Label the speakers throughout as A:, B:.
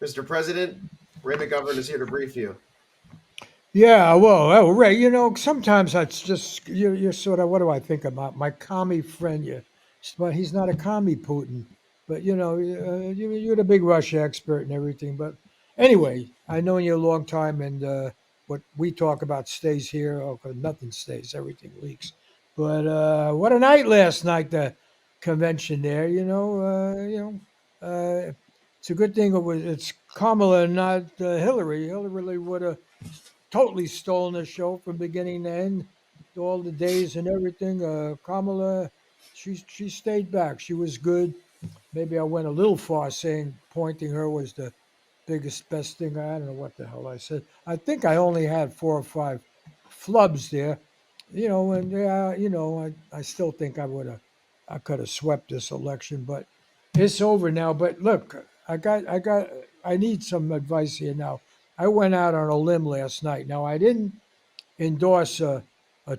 A: Mr. President, Ray McGovern is here to brief you.
B: Yeah, well, Ray, sometimes that's just you're sort of what do I think about my commie friend? But he's not a commie Putin. But you're the big Russia expert and everything. But anyway, I know you a long time, and what we talk about stays here. Oh, 'cause nothing stays, everything leaks. But what a night last night, the convention there. It's a good thing it's Kamala, not Hillary. Hillary would have totally stolen the show from beginning to end, all the days and everything. Kamala, she stayed back. She was good. Maybe I went a little far saying pointing her was the biggest, best thing. I don't know what the hell I said. I think I only had 4 or 5 flubs there, and yeah, I still think I could have swept this election, but it's over now. But look, I need some advice here now. I went out on a limb last night. Now I didn't endorse a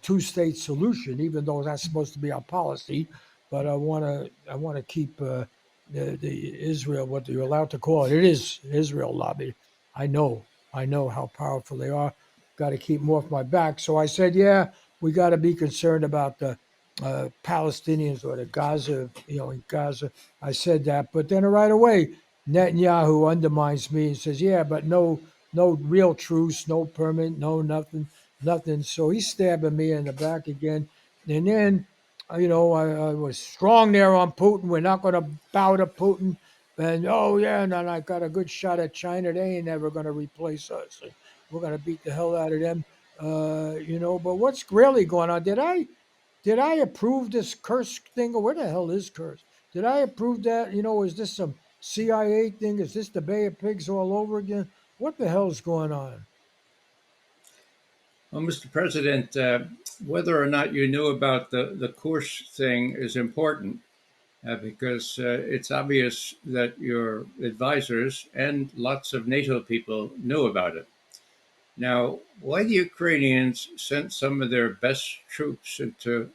B: two-state solution, even though that's supposed to be our policy. But I want to keep the Israel, what you're allowed to call it. It is Israel lobby. I know how powerful they are. Got to keep them off my back. So I said, yeah, we got to be concerned about the Palestinians or the Gaza, in Gaza. I said that, but then right away, Netanyahu undermines me and says, yeah, but no real truce, no permit, no nothing. So he's stabbing me in the back again. And then, I was strong there on Putin. We're not going to bow to Putin. And oh yeah, and then I got a good shot at China. They ain't never going to replace us. We're going to beat the hell out of them. But what's really going on? Did I approve this curse thing? Or where the hell is curse? Did I approve that? Is this some CIA thing? Is this the Bay of Pigs all over again? What the hell's going on?
C: Well, Mr. President, whether or not you knew about the course thing is important because it's obvious that your advisors and lots of NATO people knew about it. Now, why the Ukrainians sent some of their best troops into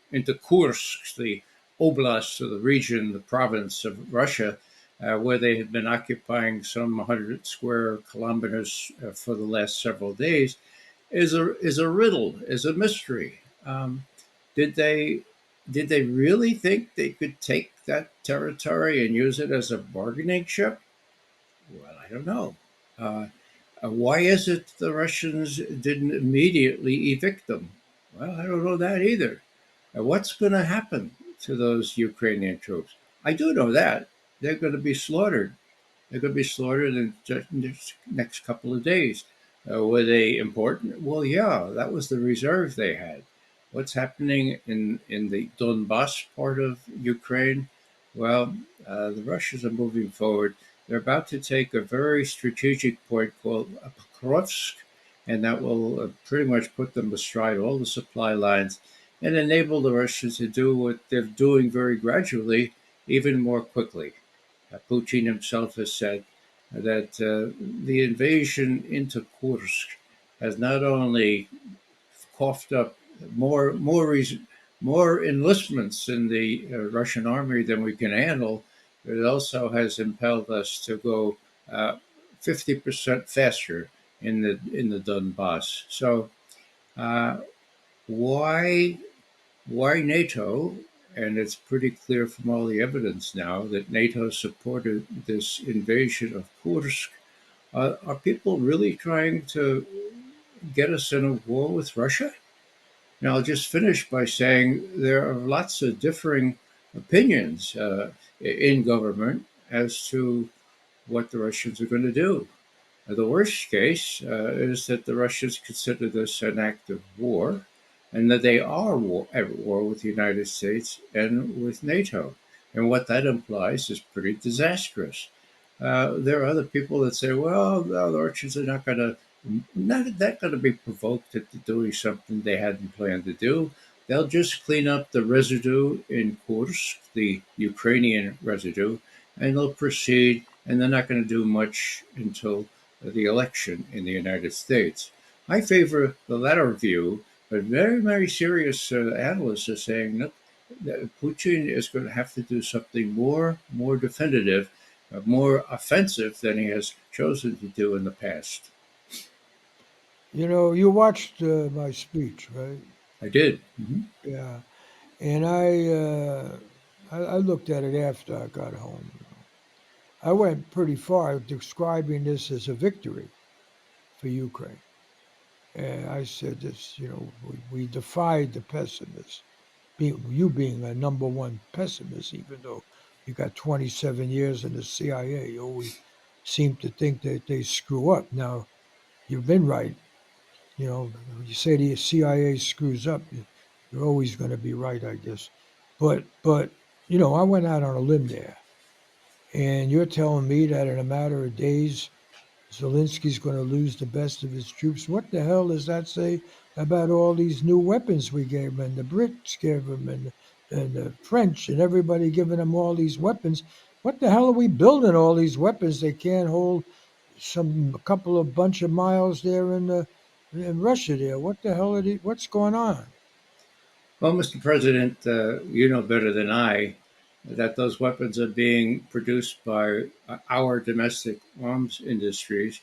C: Kursk, the oblast of the region, the province of Russia, where they had been occupying some 100 square kilometers for the last several days, is a riddle, is a mystery. Did they did they really think they could take that territory and use it as a bargaining chip? Well, I don't know. Uh, why is it the Russians didn't immediately evict them? Well, I don't know that either. What's going to happen to those Ukrainian troops? I do know that they're going to be slaughtered. They're going to be slaughtered in just next couple of days. Were they important? Well, yeah, that was the reserve they had. What's happening in the Donbass part of Ukraine? Well, the Russians are moving forward. They're about to take a very strategic point called Pokrovsk, and that will pretty much put them astride all the supply lines and enable the Russians to do what they're doing very gradually, even more quickly. Putin himself has said that the invasion into Kursk has not only coughed up more enlistments in the Russian army than we can handle, but it also has impelled us to go 50% faster in the Donbass. So uh, why why NATO? And it's pretty clear from all the evidence now that NATO supported this invasion of Kursk. Are people really trying to get us in a war with Russia? Now, I'll just finish by saying there are lots of differing opinions in government as to what the Russians are going to do. The worst case is that the Russians consider this an act of war and that they are at war with the United States and with NATO. And what that implies is pretty disastrous. There are other people that say, well, no, the Russians are not going to be provoked into doing something they hadn't planned to do. They'll just clean up the residue in Kursk, the Ukrainian residue, and they'll proceed, and they're not going to do much until the election in the United States. I favor the latter view, but very, very serious analysts are saying that Putin is going to have to do something more definitive more offensive than he has chosen to do in the past.
B: You watched my speech, right?
C: I did. Hmm.
B: Yeah, and I looked at it after I got home. I went pretty far describing this as a victory for Ukraine. And I said this, we defied the pessimists. You being a number one pessimist, even though you got 27 years in the CIA, you always seem to think that they screw up. Now, you've been right. You say the CIA screws up, you're always going to be right, I guess. But I went out on a limb there, and you're telling me that in a matter of days, Zelensky's going to lose the best of his troops. What the hell does that say about all these new weapons we gave him, and the Brits gave him, and the French, and everybody giving them all these weapons? What the hell are we building all these weapons? They can't hold a couple of bunch of miles there in Russia. There, what the hell what's going on?
C: Well, Mr. President, you know better than I that those weapons are being produced by our domestic arms industries.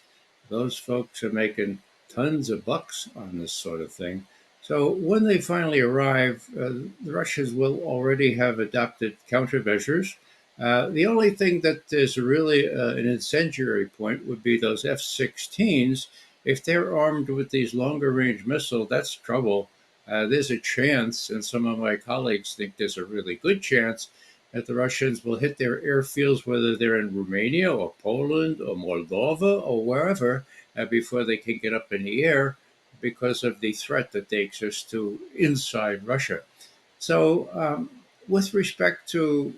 C: Those folks are making tons of bucks on this sort of thing. So when they finally arrive, the Russians will already have adopted countermeasures. The only thing that is really an incendiary point would be those F 16s. If they're armed with these longer range missiles, that's trouble. There's a chance, and some of my colleagues think there's a really good chance, that the Russians will hit their airfields, whether they're in Romania or Poland or Moldova or wherever, before they can get up in the air because of the threat that they exist to inside Russia. So, with respect to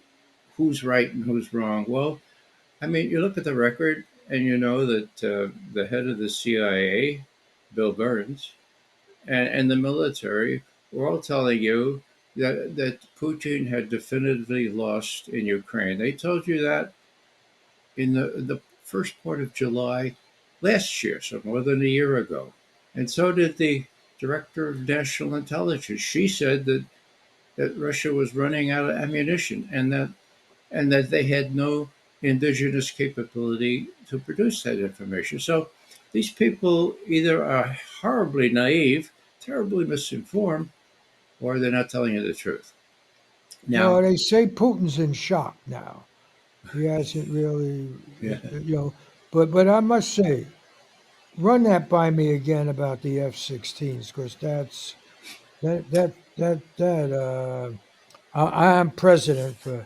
C: who's right and who's wrong, well, I mean, you look at the record and you know that the head of the CIA, Bill Burns, and the military were all telling you that Putin had definitively lost in Ukraine. They told you that in the first part of July last year, so more than a year ago. And so did the director of national intelligence. She said that Russia was running out of ammunition and that they had no indigenous capability to produce that information. So these people either are horribly naive, terribly misinformed, or they're not telling you the truth.
B: Well,
C: Now,
B: they say Putin's in shock now. He hasn't really,
C: yeah,
B: you know, but I must say, run that by me again about the F-16s, because I'm president for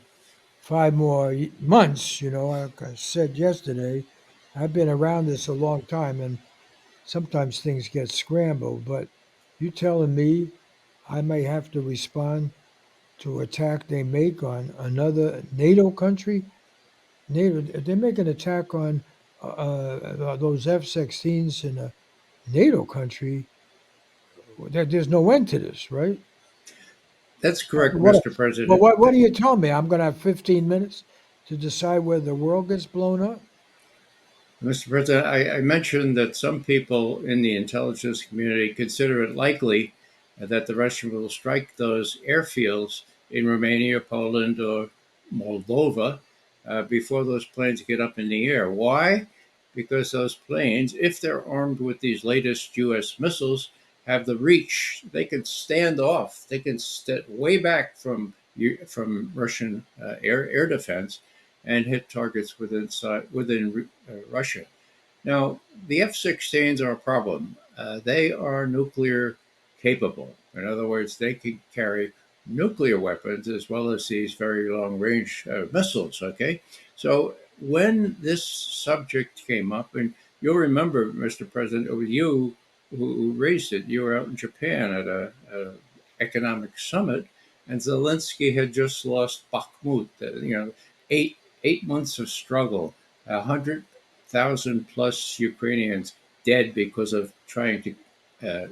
B: 5 more months. Like I said yesterday, I've been around this a long time, and sometimes things get scrambled. But you telling me I may have to respond to attack they make on another NATO country? NATO, they make an attack on those F-16s in a NATO country. There's no end to this, right?
C: that's correct,
B: What?
C: Mr.
B: Well,
C: President.
B: what do you tell me? I'm going to have 15 minutes to decide whether the world gets blown up?
C: Mr. President, I mentioned that some people in the intelligence community consider it likely that the Russians will strike those airfields in Romania, Poland, or Moldova before those planes get up in the air. Why? Because those planes, if they're armed with these latest U.S. missiles, have the reach. They can stand off. They can step way back from Russian air defense and hit targets within Russia. Now, the F 16s are a problem. They are nuclear capable. In other words, they can carry nuclear weapons as well as these very long range missiles. Okay. So, when this subject came up, and you'll remember, Mr. President, it was you who raised it. You were out in Japan at a economic summit, and Zelensky had just lost Bakhmut. 8 months of struggle, 100,000 plus Ukrainians dead because of trying to uh,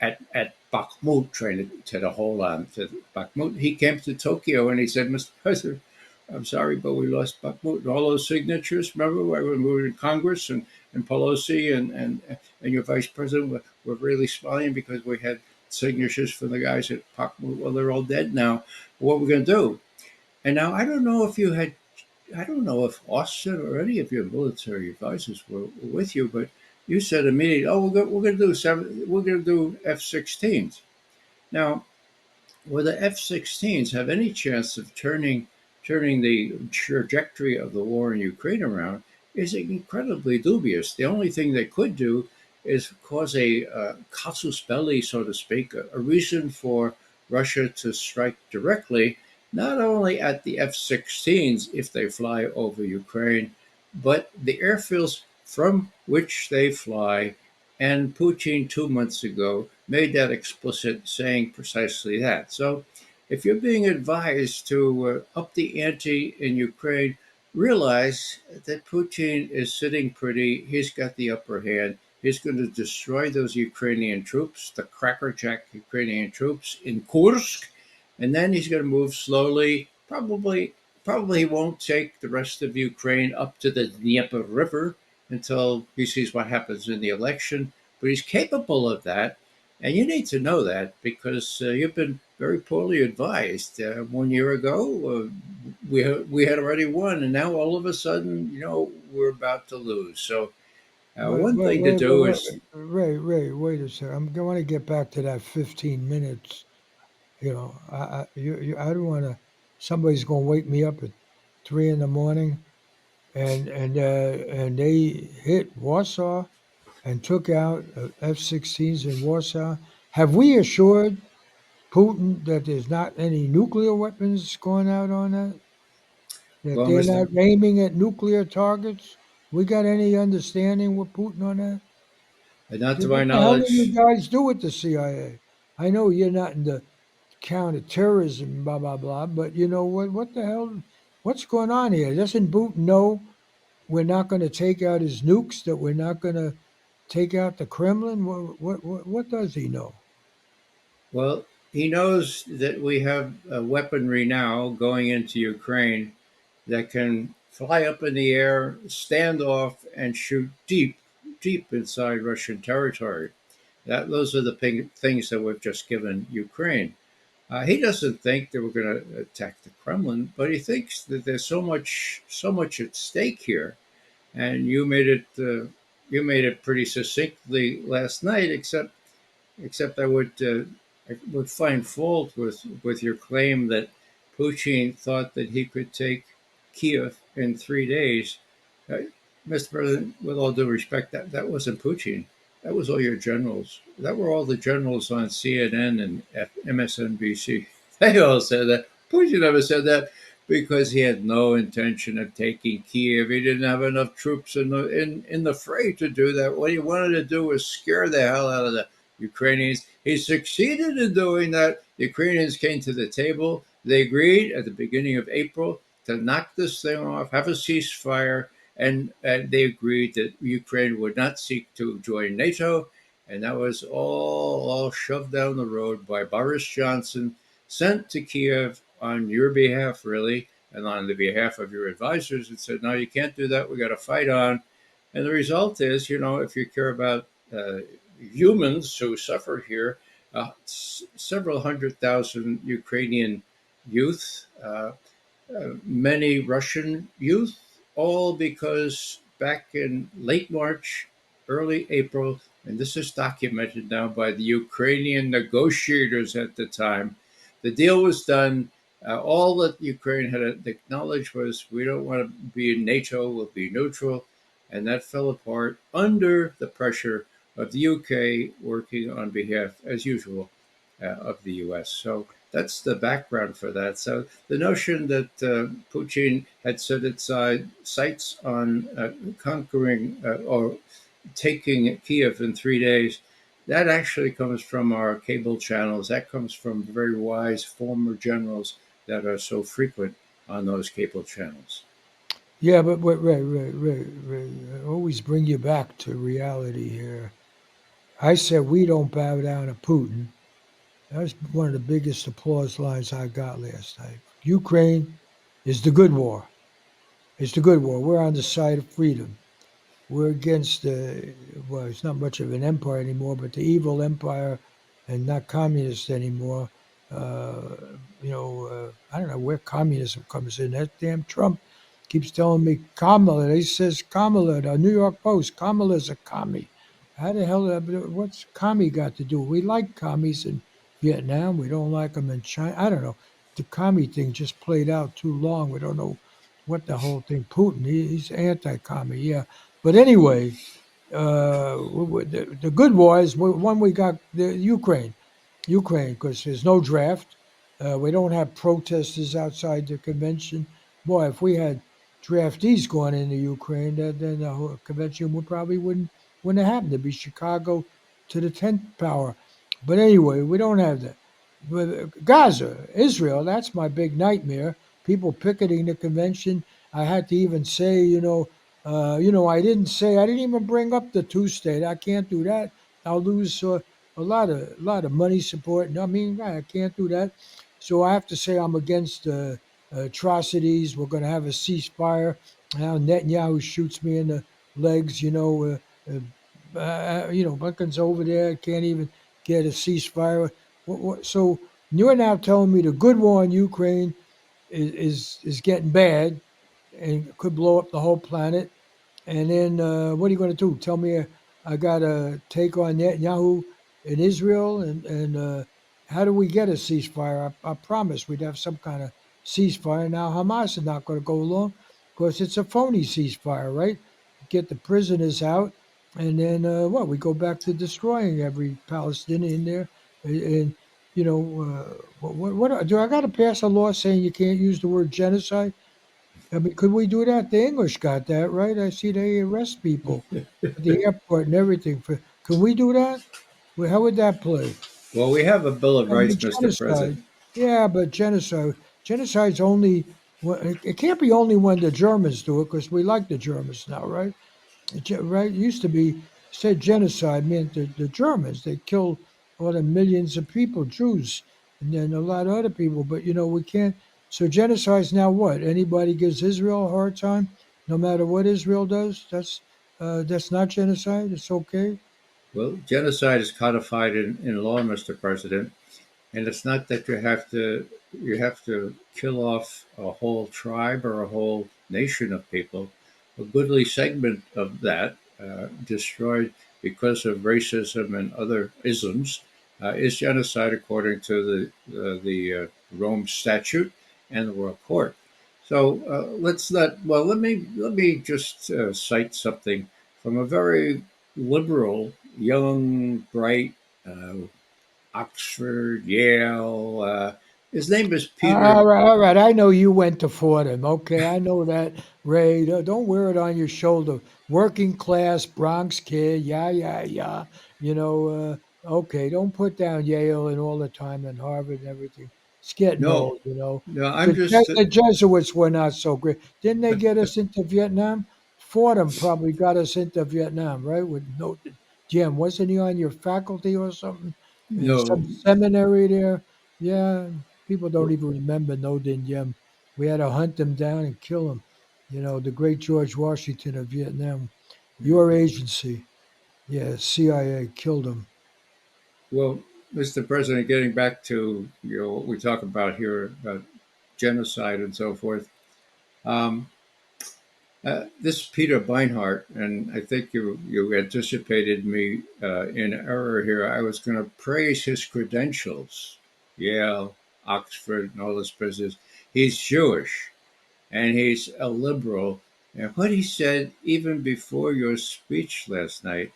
C: at Bakhmut, trying to hold on to Bakhmut. He came to Tokyo and he said, "Mr. President, I'm sorry, but we lost Bakhmut." And all those signatures, remember when we were in Congress and Pelosi and your vice president were really smiling because we had signatures for the guys at Bakhmut. Well, they're all dead now. What are we going to do? And now I don't know if you had I don't know if Austin or any of your military advisors were with you, but you said immediately, "Oh, we're going to do we're going to do F-16s." Now, will the F-16s have any chance of turning the trajectory of the war in Ukraine around is incredibly dubious. The only thing they could do is cause a casus belli, so to speak, a reason for Russia to strike directly, not only at the F-16s if they fly over Ukraine, but the airfields from which they fly. And Putin 2 months ago made that explicit, saying precisely that. So, if you're being advised to up the ante in Ukraine, realize that Putin is sitting pretty. He's got the upper hand. He's going to destroy those Ukrainian troops, the crackerjack Ukrainian troops in Kursk, and then he's going to move slowly. Probably he won't take the rest of Ukraine up to the Dnieper River until he sees what happens in the election. But he's capable of that, and you need to know that because you've been very poorly advised. 1 year ago, we had already won, and now all of a sudden, we're about to lose. So
B: Wait,
C: one
B: wait,
C: thing to
B: wait,
C: do
B: wait,
C: is,
B: Ray, wait a second. I want to get back to that 15 minutes. I don't want to. Somebody's going to wake me up at 3 in the morning, and they hit Warsaw and took out F-16s in Warsaw. Have we assured Putin that there's not any nuclear weapons going out on that? That
C: well,
B: they're
C: Mister,
B: not aiming at nuclear targets? We got any understanding with Putin on that?
C: not to my
B: What the hell do you
C: knowledge,
B: guys do with the CIA? I know you're not in the counterterrorism, blah blah blah, but you know what? What the hell? What's going on here? Doesn't Putin know we're not going to take out his nukes? That we're not going to take out the Kremlin? What does he know?
C: well, he knows that we have weaponry now going into Ukraine that can fly up in the air, stand off, and shoot deep inside Russian territory. Those are the things that we've just given Ukraine. He doesn't think that we're going to attack the Kremlin, but he thinks that there's so much at stake here. And you made it pretty succinctly last night. Except I would find fault with your claim that Putin thought that he could take Kiev in 3 days. Uh, Mr. President, with all due respect, that wasn't Putin. That was all your generals. That were all the generals on CNN and MSNBC. They all said that. Putin never said that because he had no intention of taking Kiev. He didn't have enough troops in the fray to do that. What he wanted to do was scare the hell out of the Ukrainians. He succeeded in doing that. The Ukrainians came to the table. They agreed at the beginning of April to knock this thing off, have a ceasefire, and they agreed that Ukraine would not seek to join NATO. And that was all shoved down the road by Boris Johnson, sent to Kiev on your behalf, really, and on the behalf of your advisors, and said, no, you can't do that. We got to fight on. And the result is, if you care about humans who suffer here, several 100,000 Ukrainian youth, many Russian youth, all because back in late March, early April, and this is documented now by the Ukrainian negotiators at the time, the deal was done. All that Ukraine had acknowledged was we don't want to be in NATO, we'll be neutral. And that fell apart under the pressure of the UK working on behalf, as usual, of the US. So that's the background for that. So the notion that Putin had set aside sights on conquering or taking Kiev in 3 days, that actually comes from our cable channels. That comes from very wise former generals that are so frequent on those cable channels.
B: Yeah, but Ray, I always bring you back to reality here. I said we don't bow down to Putin. That was one of the biggest applause lines I got last night. Ukraine is the good war. It's the good war. We're on the side of freedom. We're against well, it's not much of an empire anymore, but the evil empire and not communist anymore. I don't know where communism comes in. That damn Trump keeps telling me Kamala. He says Kamala, the New York Post. Kamala's a commie. How the hell? What's commie got to do? We like commies in Vietnam. We don't like them in China. I don't know. The commie thing just played out too long. We don't know what the whole thing. Putin, he's anti-commie. Yeah, but anyway, the good was when we got the Ukraine, because there's no draft. We don't have protesters outside the convention. Boy, if we had draftees going into Ukraine, then the whole convention wouldn't have happened. It'd be Chicago to the 10th power. But anyway, we don't have that. But Gaza, Israel, that's my big nightmare. People picketing the convention. I had to even say, I didn't even bring up the two-state. I can't do that. I'll lose a lot of money support. I mean, I can't do that. So I have to say I'm against atrocities. We're going to have a ceasefire. Now Netanyahu shoots me in the legs. Blinken's over there. Can't even get a ceasefire. So you're now telling me the good war in Ukraine is getting bad and could blow up the whole planet. And then what are you going to do? Tell me I got to take on Netanyahu in Israel? And how do we get a ceasefire? I promised we'd have some kind of ceasefire. Now Hamas is not going to go along because it's a phony ceasefire, right? Get the prisoners out, and then what? We go back to destroying every Palestinian there. And what do I got to pass a law saying you can't use the word genocide? I mean, could we do that? The English got that, right? I see they arrest people at the airport and everything. Can we do that? Well, how would that play?
C: Well, we have a Bill of
B: I mean,
C: Rights, Mr.
B: genocide.
C: President.
B: Yeah, but genocide's only. It can't be only when the Germans do it because we like the Germans now, right? Right? It used to be said genocide meant the Germans. They killed all the millions of people, Jews, and then a lot of other people. But we can't. So genocide's now what? Anybody gives Israel a hard time, no matter what Israel does. That's not genocide. It's okay.
C: Well, genocide is codified in law, Mr. President, and it's not that you have to kill off a whole tribe or a whole nation of people. A goodly segment of that destroyed because of racism and other isms is genocide according to the Rome Statute and the World Court. So let's not. Well, let me just cite something from a very liberal, young, bright. Oxford, Yale. His name is Peter.
B: All right, all right. I know you went to Fordham. Okay, I know that, Ray. Don't wear it on your shoulder. Working class Bronx kid. Yeah, yeah, yeah. Okay. Don't put down Yale and all the time and Harvard and everything. It's getting
C: No,
B: old.
C: no, I'm just
B: The Jesuits were not so great. Didn't they get us into Vietnam? Fordham probably got us into Vietnam, right? With no Jim, wasn't he on your faculty or something? In
C: no.
B: some seminary there? Yeah. People don't even remember No Din Diem. We had to hunt them down and kill them. The great George Washington of Vietnam. Your agency, yeah, CIA killed him.
C: Well, Mr. President, getting back to what we talk about here about genocide and so forth. Um, this is Peter Beinart, and I think you anticipated me in error here. I was going to praise his credentials, Yale, Oxford, and all this business. He's Jewish. And he's a liberal. And what he said even before your speech last night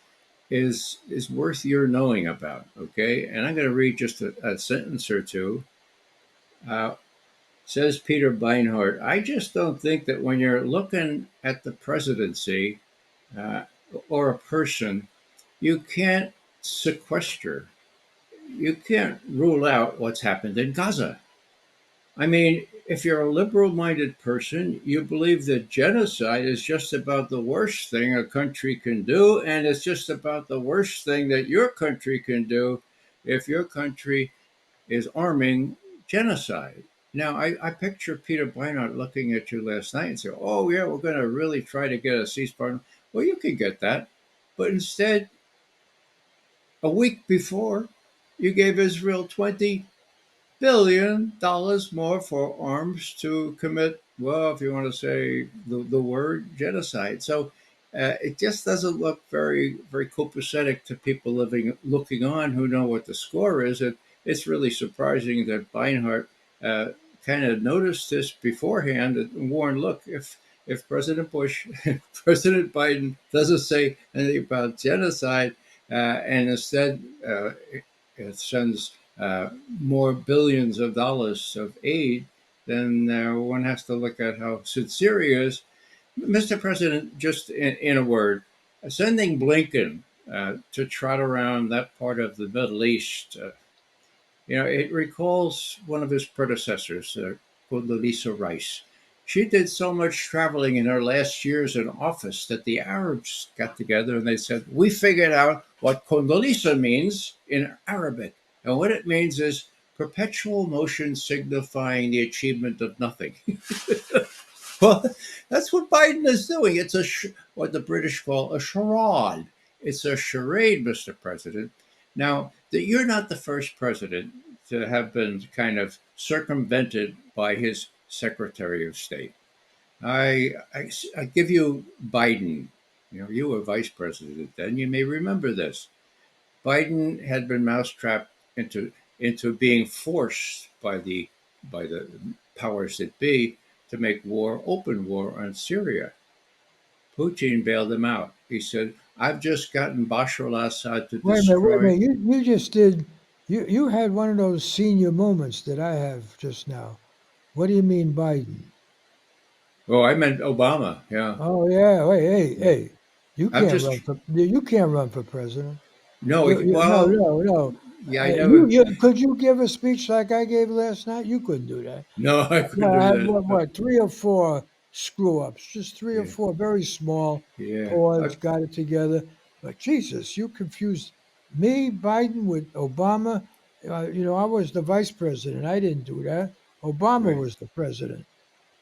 C: is worth your knowing about. Okay, and I'm going to read just a sentence or two. Uh, Says Peter Beinart, I just don't think that when you're looking at the presidency uh, or a person, you can't sequester, you can't rule out what's happened in Gaza. I mean, if you're a liberal minded person, you believe that genocide is just about the worst thing a country can do, and it's just about the worst thing that your country can do if your country is arming genocide. Now, I picture Peter Beinart looking at you last night and say, oh, yeah, we're going to really try to get a ceasefire. Well, you can get that. But instead, a week before, you gave Israel $20 $1 billion more for arms to commit, well, if you want to say the word genocide. So it just doesn't look very, very copacetic to people looking on who know what the score is. It's really surprising that Beinhart uh, kind of noticed this beforehand and warned, look, if President Bush, President Biden doesn't say anything about genocide, and instead it sends more billions of dollars of aid, then one has to look at how sincere he is. Mr. President, just in a word, sending Blinken to trot around that part of the Middle East, it recalls one of his predecessors, Condoleezza Rice. She did so much traveling in her last years in office that the Arabs got together and they said, we figured out what Condoleezza means in Arabic. And what it means is perpetual motion signifying the achievement of nothing. Well, that's what Biden is doing. It's what the British call a charade. It's a charade, Mr. President. Now, that you're not the first president to have been kind of circumvented by his Secretary of State. I give you Biden. You were vice president then. You may remember this. Biden had been mousetrapped into being forced by the powers that be to make open war on Syria. Putin bailed him out. He said, "I've just gotten Bashar al-Assad to
B: Wait a minute, wait a
C: destroy."
B: minute. You just did. You had one of those senior moments that I have just now. What do you mean, Biden?
C: Oh, I meant Obama. Yeah,
B: Oh yeah. Wait, hey,
C: yeah.
B: hey. You
C: I'm
B: can't
C: just
B: run for. You can't run for president.
C: no.
B: No,
C: Well,
B: no, no.
C: yeah, I
B: You,
C: never.
B: you could you give a speech like I gave last night? You couldn't do that.
C: No, I couldn't
B: Well, I
C: do
B: had
C: that.
B: three or four screw ups, just three or
C: Yeah,
B: four, very small.
C: yeah.
B: Pause, got it together. But Jesus, you confused me, Biden, with Obama. I was the vice president. I didn't do that. Obama
C: Right,
B: was the president,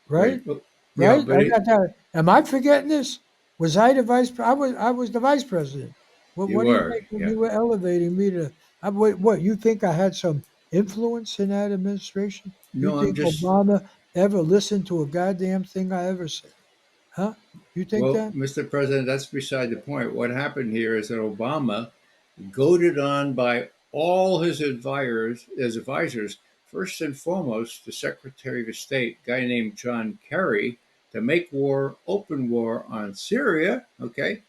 B: right?
C: right. Well, yeah,
B: Right?
C: but
B: I got that. Am I forgetting this? Was I the vice? I was the vice president.
C: you
B: What do you
C: were.
B: think when
C: Yeah.
B: you were elevating me to? What you think I had some influence in that administration? You
C: No, I'm
B: think
C: just.
B: Obama ever listened to a goddamn thing I ever said? Huh? You think
C: Well,
B: that?
C: Mr. President, that's beside the point. What happened here is that Obama, goaded on by all his advisors, first and foremost, the Secretary of State, a guy named John Kerry, to make open war on Syria. Okay,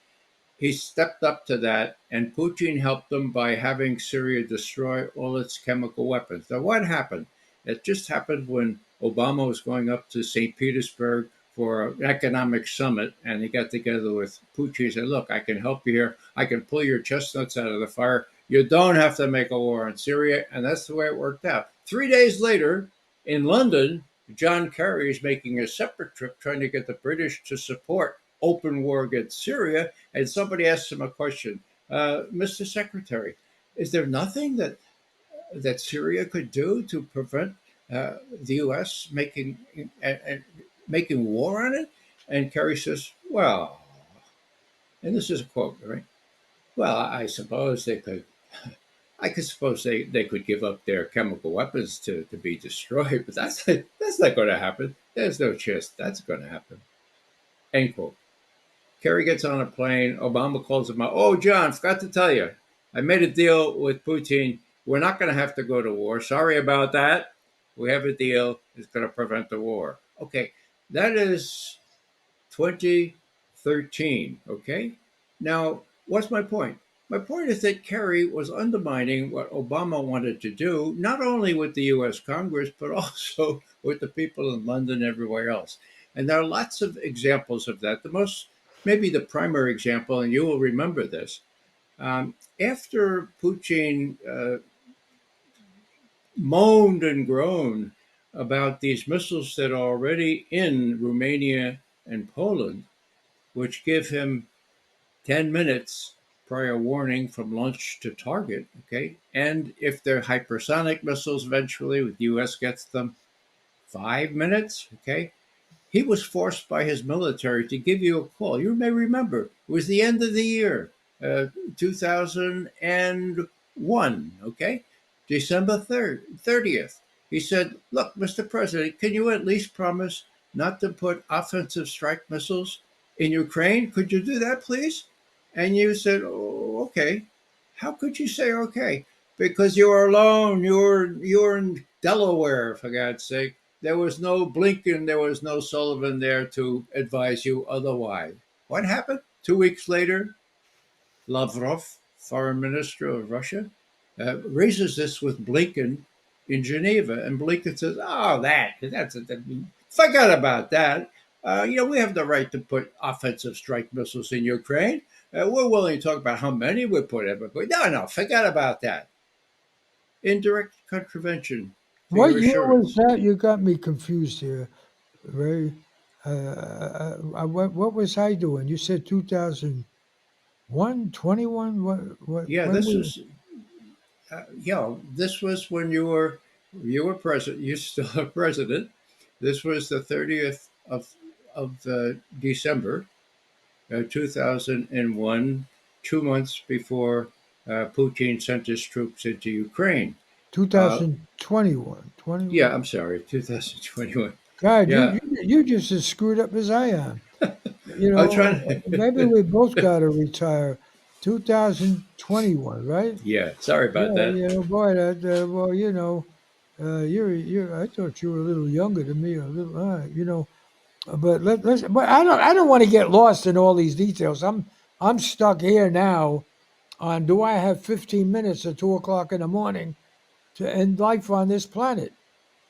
C: he stepped up to that, and Putin helped him by having Syria destroy all its chemical weapons. Now, what happened? It just happened when Obama was going up to St. Petersburg for an economic summit, and he got together with Putin. He said, "Look, I can help you here. I can pull your chestnuts out of the fire. You don't have to make a war on Syria." And that's the way it worked out. 3 days later, in London, John Kerry is making a separate trip trying to get the British to support open war against Syria, and somebody asked him a question, Mr. Secretary, is there nothing that Syria could do to prevent the U.S. making war on it? And Kerry says, well, and this is a quote, right? Well, I suppose they could. I could suppose they could give up their chemical weapons to be destroyed, but that's not going to happen. There's no chance that's going to happen. End quote. Kerry gets on a plane. Obama calls him out. Oh, John, forgot to tell you. I made a deal with Putin. We're not going to have to go to war. Sorry about that. We have a deal. It's going to prevent the war. Okay. That is 2013. Okay. Now, what's my point? My point is that Kerry was undermining what Obama wanted to do, not only with the US Congress, but also with the people in London and everywhere else. And there are lots of examples of that. Maybe the primary example, and you will remember this, after Putin moaned and groaned about these missiles that are already in Romania and Poland, which give him 10 minutes prior warning from launch to target. Okay. And if they're hypersonic missiles, eventually, the US gets them, 5 minutes. Okay. He was forced by his military to give you a call. You may remember, it was the end of the year, 2001, okay? December 30th. He said, "Look, Mr. President, can you at least promise not to put offensive strike missiles in Ukraine? Could you do that, please?" And you said, "Oh, okay." How could you say okay? Because you were alone. You were in Delaware, for God's sake. There was no Blinken, there was no Sullivan there to advise you otherwise. What happened? 2 weeks later, Lavrov, foreign minister of Russia, raises this with Blinken in Geneva, and Blinken says, "Oh, forget about that. We have the right to put offensive strike missiles in Ukraine. We're willing to talk about how many we put in, but no, forget about that." Indirect contravention to
B: What
C: your
B: year was
C: assurance.
B: that? You got me confused here, Ray. What was I doing? You said 2001, 21?
C: Yeah,
B: When
C: this
B: we,
C: was this was when you were president. You still are president. This was the 30th of December, 2001, 2 months before Putin sent his troops into Ukraine. Uh,
B: 2021,
C: yeah,
B: 21?
C: I'm sorry, 2021.
B: God,
C: Yeah,
B: you just as screwed up as I am.
C: I'm trying
B: Maybe
C: to.
B: we both got to retire. 2021, right?
C: Yeah, sorry about
B: Yeah,
C: that.
B: boy, well, I thought you were a little younger than me, a little, but but I don't want to get lost in all these details. I'm stuck here now on do I have 15 minutes at 2 o'clock in the morning to end life on this planet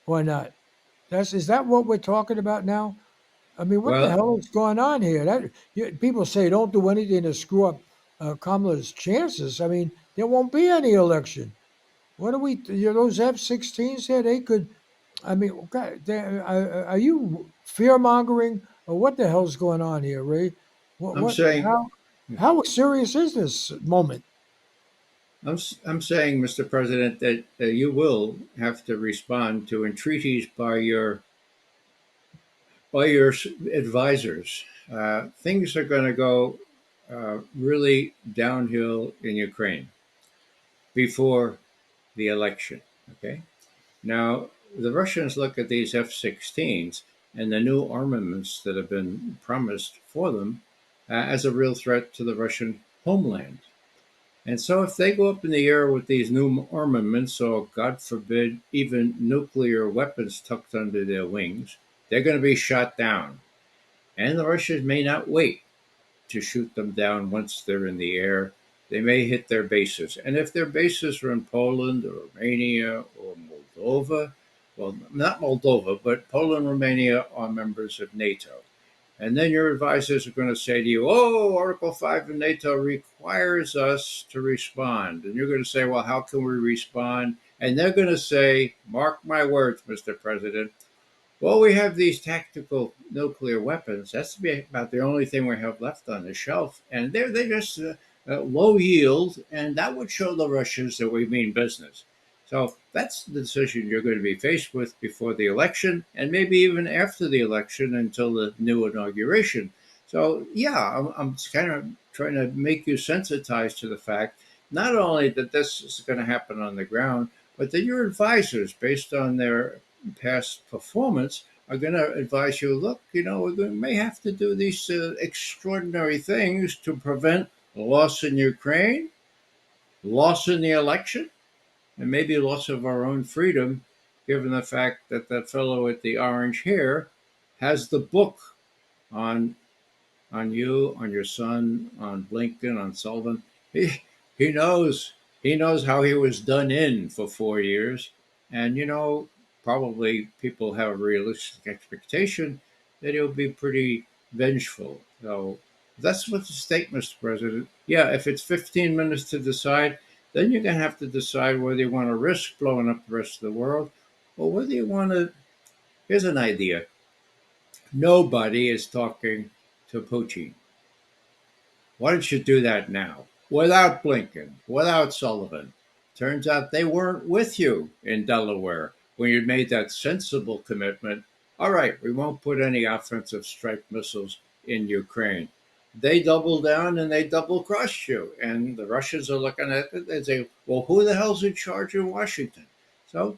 B: or not? Is that what we're talking about now? I mean, what the
C: Well,
B: hell is going on here? People say don't do anything to screw up Kamala's chances. I mean, there won't be any election. What are we? Those F-16s there, they could. I mean, God, are you fear mongering or what the hell's going on here, Ray? What?
C: I'm
B: What?
C: saying
B: How serious is this moment?
C: I'm saying, Mr. President, that you will have to respond to entreaties by your advisors. Things are going to go really downhill in Ukraine before the election. Okay. Now, the Russians look at these F-16s and the new armaments that have been promised for them as a real threat to the Russian homeland. And so, if they go up in the air with these new armaments, or God forbid, even nuclear weapons tucked under their wings, they're going to be shot down. And the Russians may not wait to shoot them down once they're in the air. They may hit their bases. And if their bases are in Poland or Romania or Moldova, well, not Moldova, but Poland, Romania are members of NATO. And then your advisors are going to say to you, "Oh, Article 5 of NATO requires us to respond." And you're going to say, "Well, how can we respond?" And they're going to say, "Mark my words, Mr. President, well, we have these tactical nuclear weapons. That's about the only thing we have left on the shelf. And they're just low yield, and that would show the Russians that we mean business." So that's the decision you're going to be faced with before the election, and maybe even after the election until the new inauguration. So, yeah, I'm kind of trying to make you sensitized to the fact not only that this is going to happen on the ground, but that your advisors, based on their past performance, are going to advise you, look, we may have to do these extraordinary things to prevent loss in Ukraine, loss in the election, and maybe loss of our own freedom, given the fact that that fellow with the orange hair has the book on you, on your son, on Blinken, on Sullivan. He knows how he was done in for 4 years, and probably people have a realistic expectation that he'll be pretty vengeful. So that's what's at stake, Mr. President. Yeah, if it's 15 minutes to decide, then you're going to have to decide whether you want to risk blowing up the rest of the world, or whether you want to. Here's an idea: nobody is talking to Putin. Why don't you do that now? Without Blinken, without Sullivan. Turns out they weren't with you in Delaware when you made that sensible commitment. All right, we won't put any offensive strike missiles in Ukraine. They double down and they double crossed you. And the Russians are looking at it and say, well, who the hell's in charge in Washington? So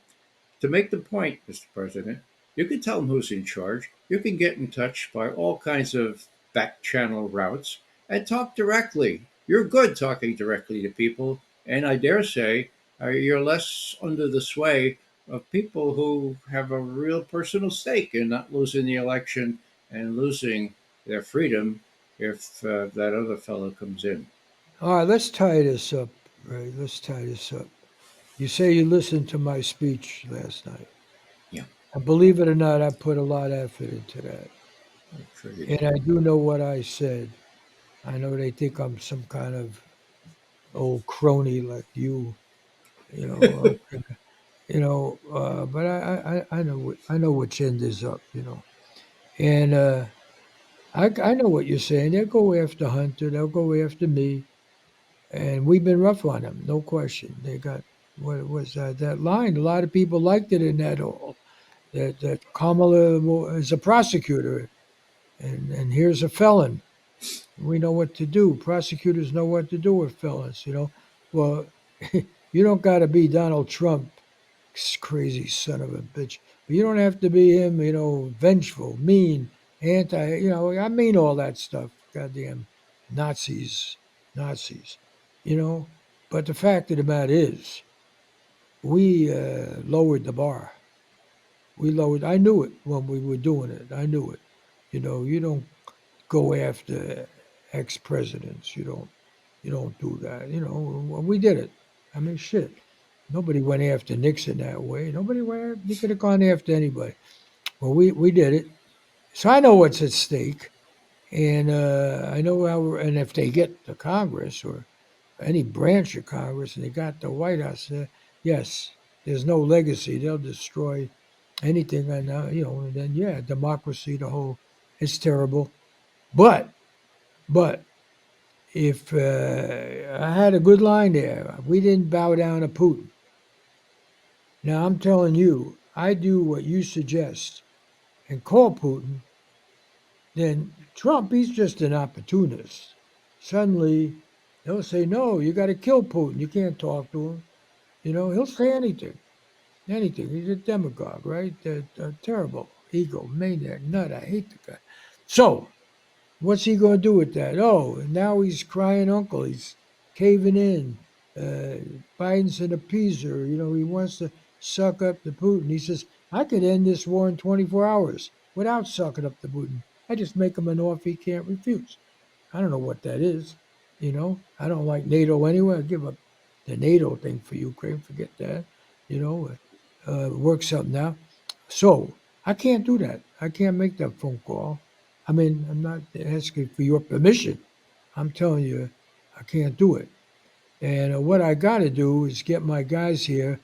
C: to make the point, Mr. President, you can tell them who's in charge. You can get in touch by all kinds of back channel routes and talk directly. You're good talking directly to people, and I dare say you're less under the sway of people who have a real personal stake in not losing the election and losing their freedom if that other fellow comes in.
B: All right, let's tie this up, Ray. Let's tie this up. You say you listened to my speech last night.
C: Yeah,
B: And believe it or not, I put a lot of effort into that.
C: I'm sure you
B: And
C: did.
B: I do know what I said. I know they think I'm some kind of old crony like you know, but I know which end is up, And I know what you're saying. They'll go after Hunter. They'll go after me. And we've been rough on them, no question. They got what was that line? A lot of people liked it in that hall. That Kamala is a prosecutor, and here's a felon. We know what to do. Prosecutors know what to do with felons. Well, you don't got to be Donald Trump, crazy son of a bitch. But you don't have to be him, vengeful, mean, anti, I mean all that stuff. Goddamn Nazis, Nazis, you know. But the fact of the matter is, we lowered the bar. We lowered. I knew it when we were doing it. I knew it. You don't go after ex-presidents. You don't do that. We did it. I mean, shit. Nobody went after Nixon that way. Nobody went. You could have gone after anybody. Well, we did it. So I know what's at stake, and I know how. And if they get to Congress or any branch of Congress, and they got the White House, yes, there's no legacy. They'll destroy anything, and and then yeah, democracy, the whole, it's terrible. But if I had a good line there, we didn't bow down to Putin. Now I'm telling you, I do what you suggest and call Putin, then Trump, he's just an opportunist. Suddenly, they'll say, no, you got to kill Putin. You can't talk to him. He'll say anything, anything. He's a demagogue, right? Terrible ego, maniac, nut. I hate the guy. So, what's he going to do with that? Oh, and now he's crying uncle. He's caving in. Biden's an appeaser. He wants to suck up to Putin. He says, I could end this war in 24 hours without sucking up to Putin. I just make him an offer he can't refuse. I don't know what that is. I don't like NATO anyway. I give up the NATO thing for Ukraine. Forget that. Work something out. So I can't do that. I can't make that phone call. I mean, I'm not asking for your permission. I'm telling you, I can't do it. And what I got to do is get my guys here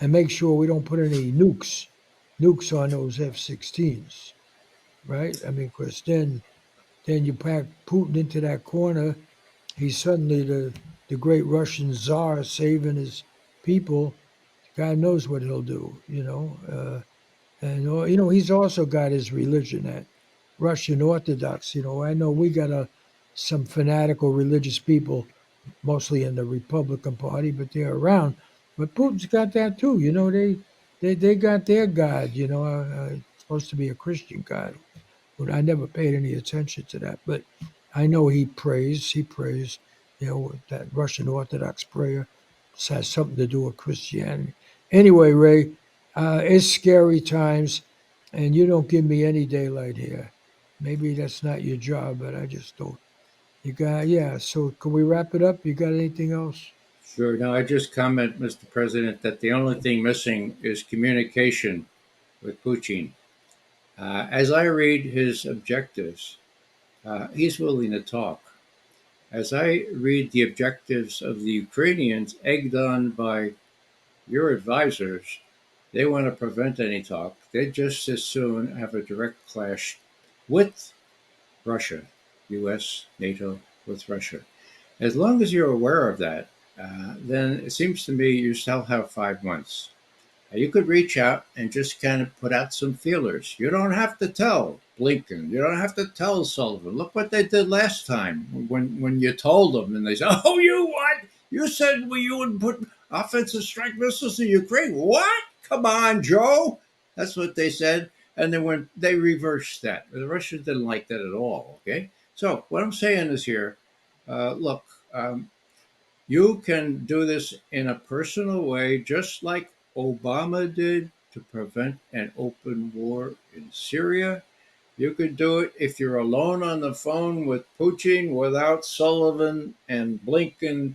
B: and make sure we don't put any nukes on those F-16s, right? I mean, because then you pack Putin into that corner. He's suddenly the great Russian czar saving his people. God knows what he'll do. And he's also got his religion, that Russian Orthodox. I know we got some fanatical religious people, mostly in the Republican Party, but they're around. But Putin's got that too. They got their God. Supposed to be a Christian God, but I never paid any attention to that. But I know he prays. He prays. That Russian Orthodox prayer has something to do with Christianity. Anyway, Ray, it's scary times, and you don't give me any daylight here. Maybe that's not your job, but I just don't. Yeah. So can we wrap it up? You got anything else?
C: Sure. Now, I just comment, Mr. President, that the only thing missing is communication with Putin. As I read his objectives, he's willing to talk. As I read the objectives of the Ukrainians, egged on by your advisors, they want to prevent any talk. They'd just as soon have a direct clash with Russia, US, NATO, with Russia. As long as you're aware of that, then it seems to me you still have 5 months. You could reach out and just kind of put out some feelers. You don't have to tell Blinken. You don't have to tell Sullivan. Look what they did last time when you told them and they said, "Oh, you what? You said you would put offensive strike missiles in Ukraine. What? Come on, Joe. That's what they said. And then when they reversed that, the Russians didn't like that at all. Okay. So what I'm saying is here, look, you can do this in a personal way, just like Obama did to prevent an open war in Syria. You could do it if you're alone on the phone with Putin without Sullivan and Blinken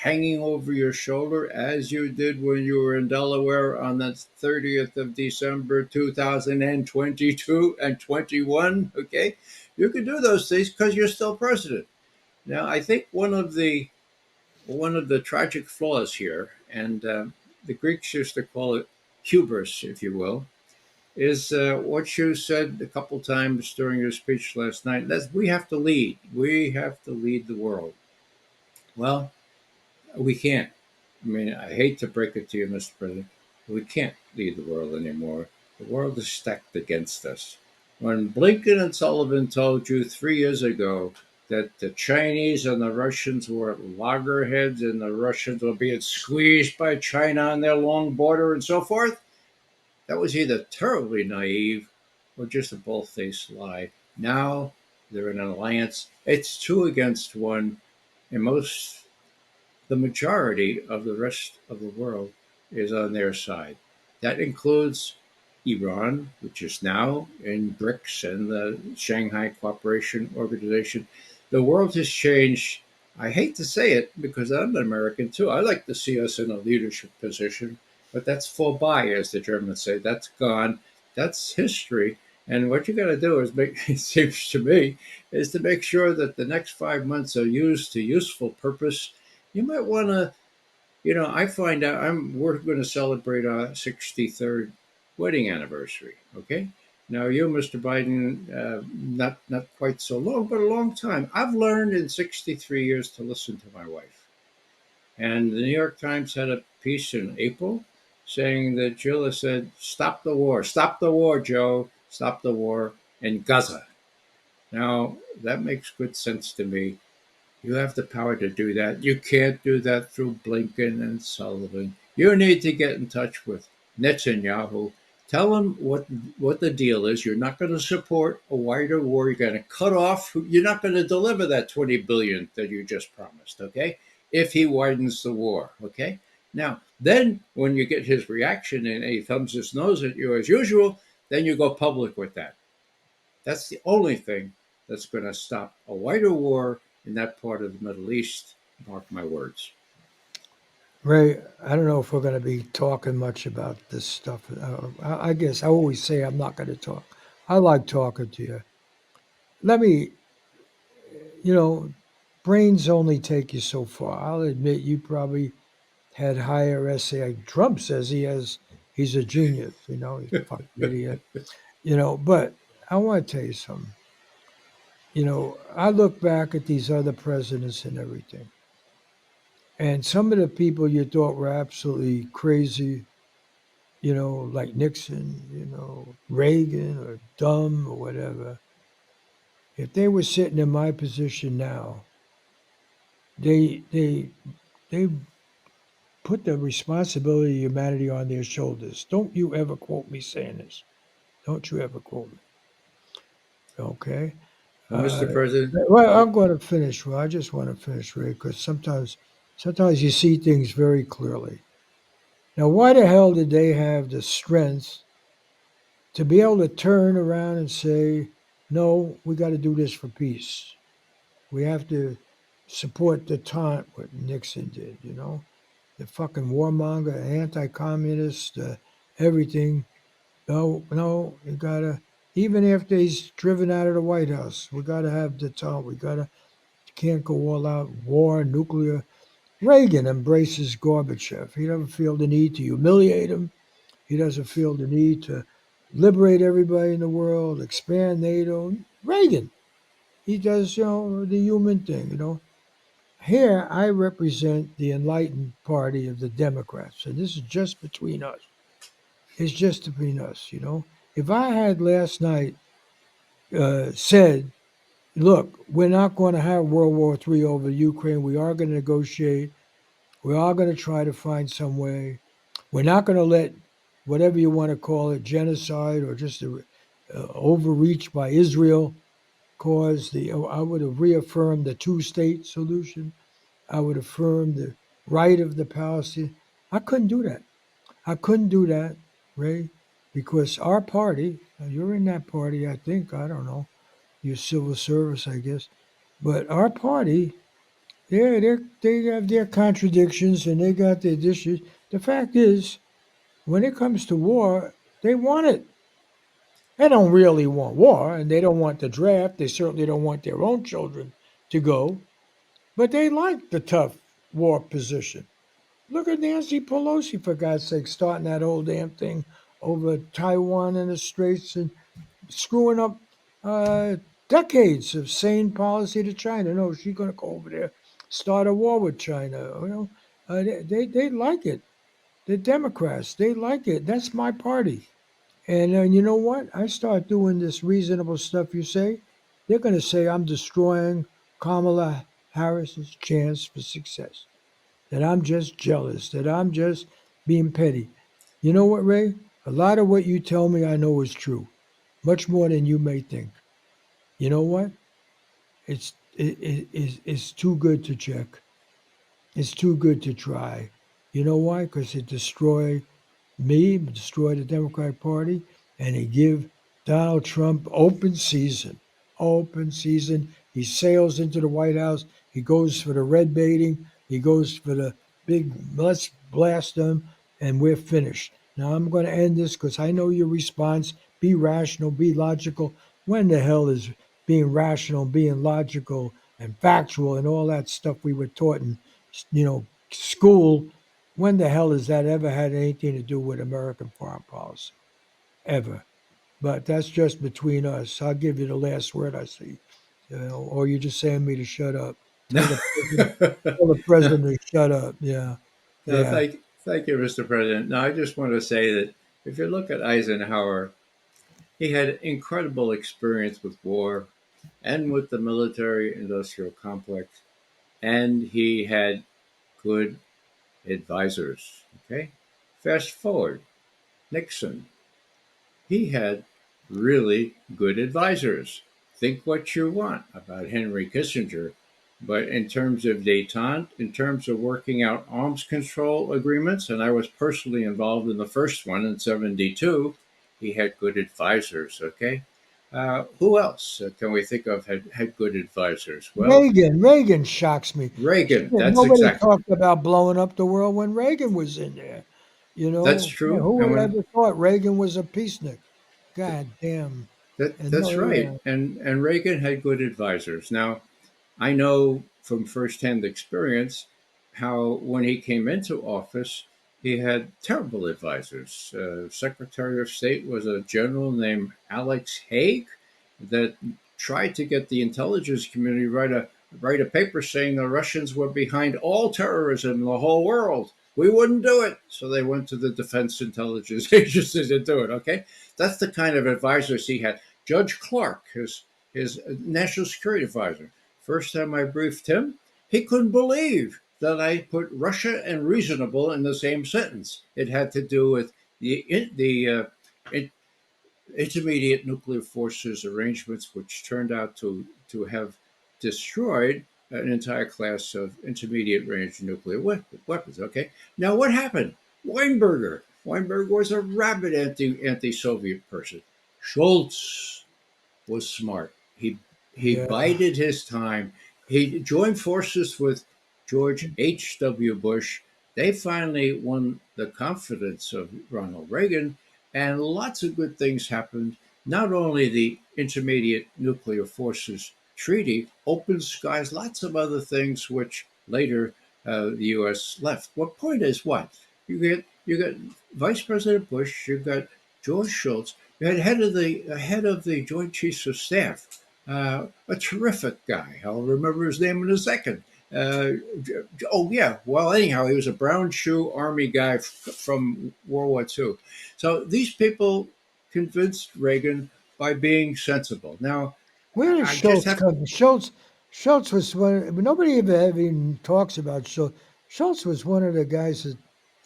C: hanging over your shoulder, as you did when you were in Delaware on the 30th of December 2022 and 21. Okay, you could do those things because you're still president. Now, I think one of the tragic flaws here, and the Greeks used to call it hubris, if you will, is what you said a couple times during your speech last night. That's we have to lead. We have to lead the world. Well, we can't. I mean, I hate to break it to you, Mr. President, but we can't lead the world anymore. The world is stacked against us. When Blinken and Sullivan told you 3 years ago that the Chinese and the Russians were at loggerheads and the Russians were being squeezed by China on their long border and so forth, that was either terribly naive or just a bold-faced lie. Now they're in an alliance. It's two against one, and the majority of the rest of the world is on their side. That includes Iran, which is now in BRICS and the Shanghai Cooperation Organization. The world has changed. I hate to say it because I'm an American too. I like to see us in a leadership position, but that's vorbei, as the Germans say. That's gone. That's history. And what you got to do is make, it seems to me, is to make sure that the next 5 months are used to useful purpose. You might want to, I find out we're going to celebrate our 63rd wedding anniversary. Okay. Now you, Mr. Biden, not quite so long, but a long time. I've learned in 63 years to listen to my wife. And the New York Times had a piece in April saying that Jill has said, stop the war, Joe, stop the war in Gaza. Now that makes good sense to me. You have the power to do that. You can't do that through Blinken and Sullivan. You need to get in touch with Netanyahu. Tell him what the deal is. You're not going to support a wider war. You're going to cut off. You're not going to deliver that 20 billion that you just promised. Okay, if he widens the war. Okay. Now, then when you get his reaction and he thumbs his nose at you as usual, then you go public with that. That's the only thing that's going to stop a wider war in that part of the Middle East. Mark my words.
B: Ray, I don't know if we're going to be talking much about this stuff. I guess I always say I'm not going to talk. I like talking to you. Let me, you know, brains only take you so far. I'll admit you probably had higher essay. Trump says he's a genius, he's a fucking idiot, but I want to tell you something. I look back at these other presidents and everything, and some of the people you thought were absolutely crazy, like Nixon, Reagan or dumb or whatever, if they were sitting in my position now, they put the responsibility of humanity on their shoulders. Don't you ever quote me saying this. Don't you ever quote me. Okay.
C: Well, Mr. President,
B: Well, I'm going to finish. Well, I just want to finish, Ray, because sometimes you see things very clearly. Now, why the hell did they have the strength to be able to turn around and say, no, we got to do this for peace. We have to support the taunt what Nixon did, the fucking warmonger, anti-communist, everything. No, no, you gotta. Even after he's driven out of the White House, we gotta have the taunt. Can't go all out war, nuclear. Reagan embraces Gorbachev. He doesn't feel the need to humiliate him. He doesn't feel the need to liberate everybody in the world, expand NATO. Reagan, he does, the human thing. Here, I represent the enlightened party of the Democrats, and this is just between us. It's just between us. If I had last night said, look, we're not going to have World War III over Ukraine. We are going to negotiate. We are going to try to find some way. We're not going to let whatever you want to call it, genocide or just a overreach by Israel caused the. I would have reaffirmed the two-state solution. I would affirm the right of the Palestinians. I couldn't do that. I couldn't do that, Ray, because our party. You're in that party, I think. I don't know. You're civil service, I guess. But our party, they have their contradictions and they got their issues. The fact is, when it comes to war, they want it. They don't really want war, and they don't want the draft. They certainly don't want their own children to go, but they like the tough war position. Look at Nancy Pelosi, for God's sake, starting that whole damn thing over Taiwan and the Straits and screwing up uh, decades of sane policy to China. No, she's going to go over there, start a war with China. They like it. The Democrats, they like it. That's my party. And you know what? I start doing this reasonable stuff you say, they're going to say I'm destroying Kamala Harris's chance for success. That I'm just jealous. That I'm just being petty. You know what, Ray? A lot of what you tell me I know is true, much more than you may think. You know what? It's too good to check. It's too good to try. You know why? Because it destroy me, destroy the Democratic Party, and it give Donald Trump open season. Open season. He sails into the White House. He goes for the red baiting. He goes for the big, let's blast them, and we're finished. Now, I'm going to end this because I know your response. Be rational, be logical. When the hell is being rational, being logical, and factual, and all that stuff we were taught in, school? When the hell has that ever had anything to do with American foreign policy? Ever. But that's just between us. I'll give you the last word, I see. Or you're just saying me to shut up.
C: No,
B: Tell the
C: no,
B: president to shut up. Yeah.
C: no,
B: Yeah.
C: thank you, Mr. President. No, I just want to say that if you look at Eisenhower, he had incredible experience with war and with the military industrial complex, and he had good advisors. Okay. Fast forward, Nixon. He had really good advisors. Think what you want about Henry Kissinger, but in terms of detente, in terms of working out arms control agreements, and I was personally involved in the first one in '72, he had good advisors. Okay. Who else can we think of had good advisors? Well,
B: Reagan shocks me. Shit,
C: Reagan. That's
B: nobody
C: exactly
B: talked about blowing up the world when Reagan was in there.
C: that's
B: Yeah,
C: true.
B: who
C: And
B: would
C: when
B: ever thought Reagan was a peacenik? God damn. And
C: that's
B: no,
C: right.
B: yeah.
C: And Reagan had good advisors. Now I know from firsthand experience how when he came into office, he had terrible advisors. Secretary of State was a general named Alex Haig that tried to get the intelligence community write a paper saying the Russians were behind all terrorism in the whole world. We wouldn't do it, so they went to the Defense Intelligence Agency to do it. Okay, that's the kind of advisors he had. Judge Clark, his national security advisor. First time I briefed him, he couldn't believe that I put Russia and reasonable in the same sentence. It had to do with the intermediate nuclear forces arrangements, which turned out to have destroyed an entire class of intermediate range nuclear weapons. Okay, now what happened? Weinberger was a rabid anti-Soviet person. Schultz was smart. He
B: Yeah.
C: bided his time. He joined forces with George H.W. Bush. They finally won the confidence of Ronald Reagan, and lots of good things happened. Not only the Intermediate Nuclear Forces Treaty, open skies, lots of other things which later the U.S. left. What point is what? You got Vice President Bush, you got George Shultz, you had head of the Joint Chiefs of Staff, a terrific guy. I'll remember his name in a second. Uh, oh yeah. Well, anyhow, he was a brown shoe army guy from World War II. So these people convinced Reagan by being sensible. Now,
B: Where does
C: I just
B: Schultz
C: have
B: come from? Schultz was nobody ever even talks about Schultz. Schultz was one of the guys that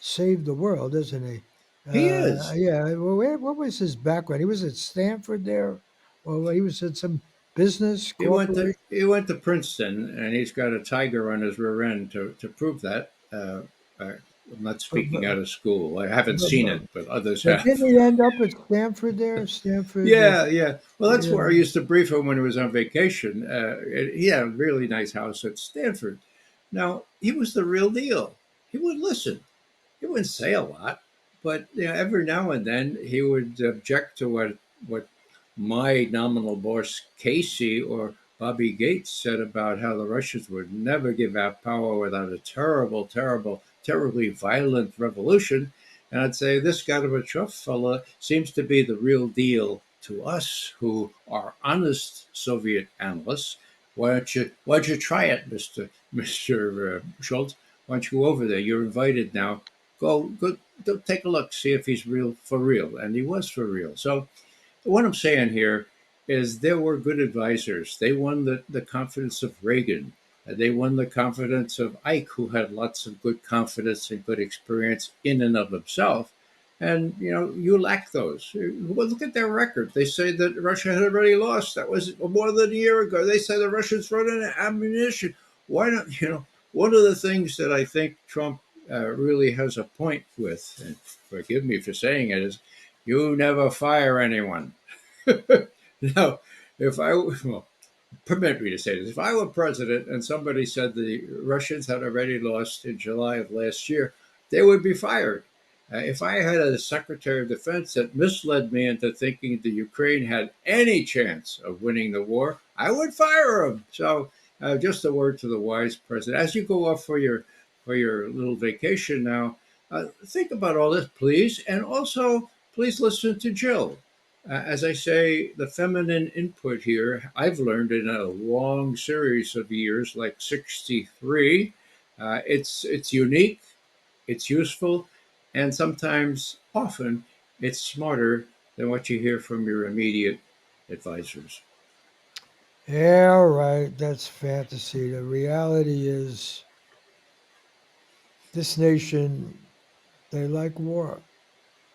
B: saved the world, isn't he?
C: He is.
B: Yeah. Well, what was his background? He was at Stanford there, or he was at some business corporation.
C: He went to Princeton, and he's got a tiger on his rear end to prove that. I'm not
B: But,
C: speaking
B: but,
C: out of school. I haven't
B: but,
C: seen
B: but,
C: it, but others
B: but
C: have.
B: didn't he end up at Stanford there? Stanford,
C: Yeah, yeah. Well, that's
B: yeah.
C: where I used to brief him when he was on vacation. He had a really nice house at Stanford. Now, he was the real deal. He would listen. He wouldn't say a lot, but every now and then he would object to what my nominal boss Casey or Bobby Gates said about how the Russians would never give up power without a terrible, terrible, terribly violent revolution. And I'd say this Gorbachev fella seems to be the real deal to us who are honest Soviet analysts. Why don't you try it, Mister Schultz? Why don't you go over there? You're invited now. Go take a look, see if he's real for real. And he was for real. So what I'm saying here is there were good advisors. They won the confidence of Reagan. They won the confidence of Ike, who had lots of good confidence and good experience in and of himself. And you lack those. Well, look at their record. They say that Russia had already lost. That was more than a year ago. They said the Russians running out of ammunition. Why not? One of the things that I think Trump really has a point with, and forgive me for saying it, is you never fire anyone. Now, if I well, permit me to say this, if I were president and somebody said the Russians had already lost in July of last year, they would be fired. If I had a Secretary of Defense that misled me into thinking the Ukraine had any chance of winning the war, I would fire him. So, just a word to the wise president: as you go off for your little vacation now, think about all this, please, and also please listen to Jill. As I say, the feminine input here, I've learned in a long series of years, like 63. It's unique, it's useful, and sometimes, often, it's smarter than what you hear from your immediate advisors.
B: Yeah, right. That's fantasy. The reality is this nation, they like war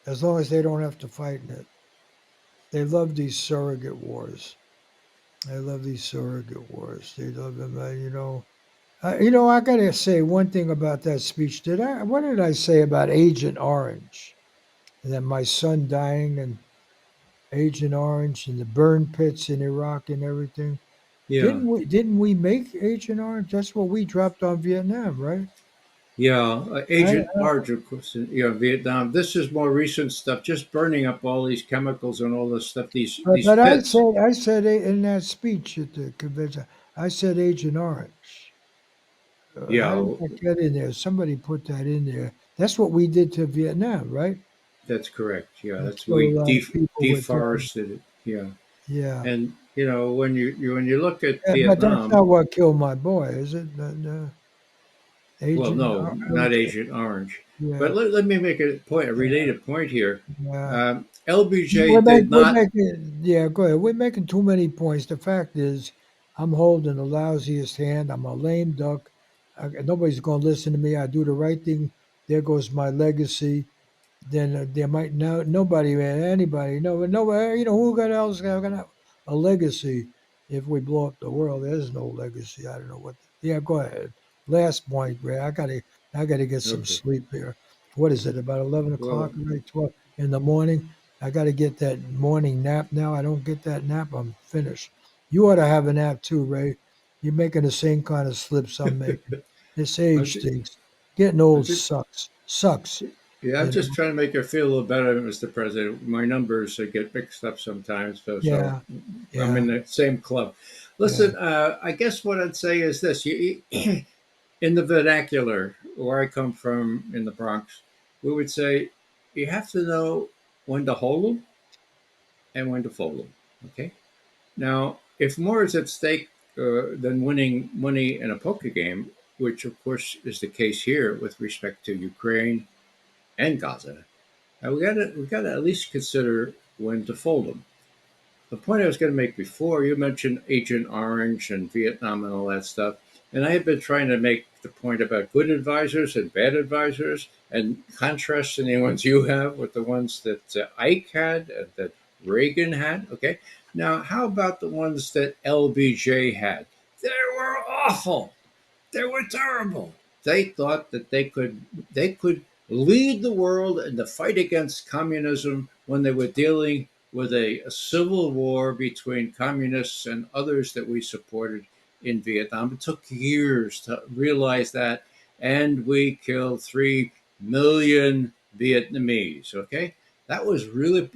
B: as long as they don't have to fight in it. They love these surrogate wars. They love these surrogate wars. They love them. I gotta say one thing about that speech. What did I say about Agent Orange? And that my son dying and Agent Orange and the burn pits in Iraq and everything.
C: Yeah,
B: Didn't we make Agent Orange? That's what we dropped on Vietnam, right?
C: yeah.
B: I,
C: Agent Orange, of course, Vietnam. This is more recent stuff, just burning up all these chemicals and all this stuff, these
B: but
C: pits.
B: I said in that speech at the convention, I said Agent Orange. How did
C: Yeah,
B: that get in there? Somebody put that in there. That's what we did to Vietnam, right?
C: that's correct. Yeah,
B: That
C: that's
B: killed a
C: we
B: lot of people with that.
C: deforested it. Yeah,
B: Yeah.
C: and when when you look at
B: Yeah, but that's
C: Vietnam,
B: not what killed my boy, is it?
C: well,
B: Agent
C: no, not
B: Orange.
C: Agent Orange. But
B: Yeah.
C: let me make a
B: Yeah.
C: related point here.
B: Yeah.
C: LBJ did
B: We're
C: not.
B: making, yeah, go ahead. We're making too many points. The fact is, I'm holding the lousiest hand. I'm a lame duck. Nobody's going to listen to me. I do the right thing. There goes my legacy. Then there might nobody, man, anybody, nobody, who got else gonna have a legacy if we blow up the world? There's no legacy. I don't know what. Yeah, go ahead. Last point, Ray. I gotta get some
C: Okay.
B: sleep here. What is it? About 11 o'clock,
C: Well,
B: right? 12 in the morning. I gotta get that morning nap now. I don't get that nap, I'm finished. You ought to have a nap too, Ray. You're making the same kind of slips I'm making. This
C: I'm
B: age
C: just,
B: stinks. Getting
C: I'm
B: old
C: just,
B: sucks. Sucks.
C: yeah, I'm
B: You
C: just
B: know.
C: trying to make you feel a little better, Mr. President. My numbers get mixed up sometimes, so
B: Yeah,
C: I'm in
B: yeah,
C: the same club.
B: yeah.
C: Listen, I guess what I'd say is this: in the vernacular, where I come from in the Bronx, we would say you have to know when to hold them and when to fold them. Okay. Now, if more is at stake than winning money in a poker game, which of course is the case here with respect to Ukraine and Gaza, we gotta at least consider when to fold them. The point I was going to make before, you mentioned Agent Orange and Vietnam and all that stuff, and I have been trying to make the point about good advisors and bad advisors, and contrasting the ones you have with the ones that Ike had and that Reagan had. Okay, now how about the ones that LBJ had? They were awful. They were terrible. They thought that they could lead the world in the fight against communism when they were dealing with a civil war between communists and others that we supported in Vietnam. It took years to realize that, and we killed 3 million Vietnamese. Okay, that was really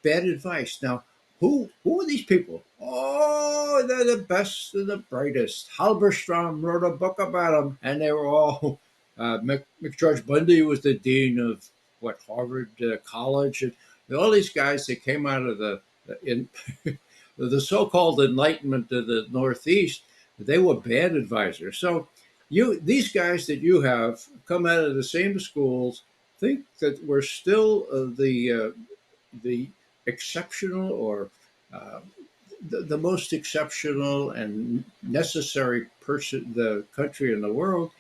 C: bad advice. Now, who are these people? Oh, they're the best and the brightest. Halberstrom wrote a book about them, and they were all. McGeorge Bundy was the dean of what Harvard College, and all these guys that came out of in the so-called Enlightenment of the Northeast. They were bad advisors. So these guys that you have come out of the same schools think that we're still the exceptional or uh, the most exceptional and necessary person, the country in the world.